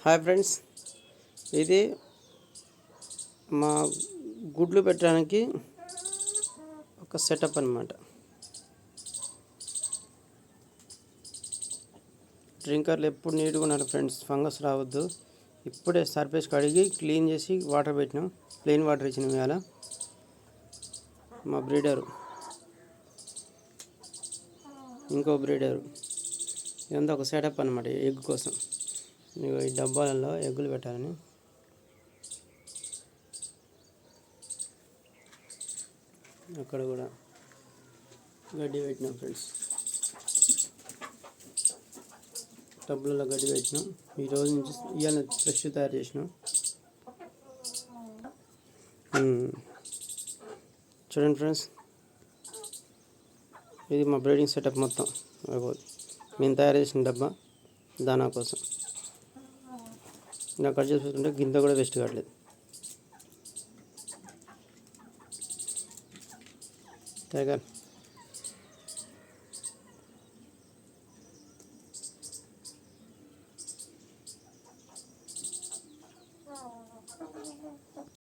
Hi friends, ఇది మా గుడ్లు పెట్టడానికి ఒక సెటప్ అన్నమాట. డ్రింకర్లు ఎప్పుడు నీట్గా ఉండాలి ఫ్రెండ్స్, ఫంగస్ రావద్దు. ఇప్పుడే సర్ఫేస్ కడిగి క్లీన్ చేసి వాటర్ పెట్టినాం, ప్లెయిన్ వాటర్ ఇచ్చినాం. ఇవాళ మా బ్రీడరు, ఇంకో బ్రీడరు, ఇదంతా ఒక సెటప్ అన్నమాట ఎగ్ కోసం. ఈ డబ్బాలలో ఎగ్గులు పెట్టాలని అక్కడ కూడా గడ్డి పెట్టినాం ఫ్రెండ్స్. టబ్బులలో గడ్డి పెట్టినాం. ఈరోజు నుంచి ఇవాళ ఫ్రెష్ తయారు చేసినాం. చూడండి ఫ్రెండ్స్, ఇది మా బ్రీడింగ్ సెటప్ మొత్తం. మేము తయారు చేసిన డబ్బా దానా కోసం. ఇలా కట్ చేసుకుంటే గింత కూడా వేస్ట్ కావట్లేదు. టైగర్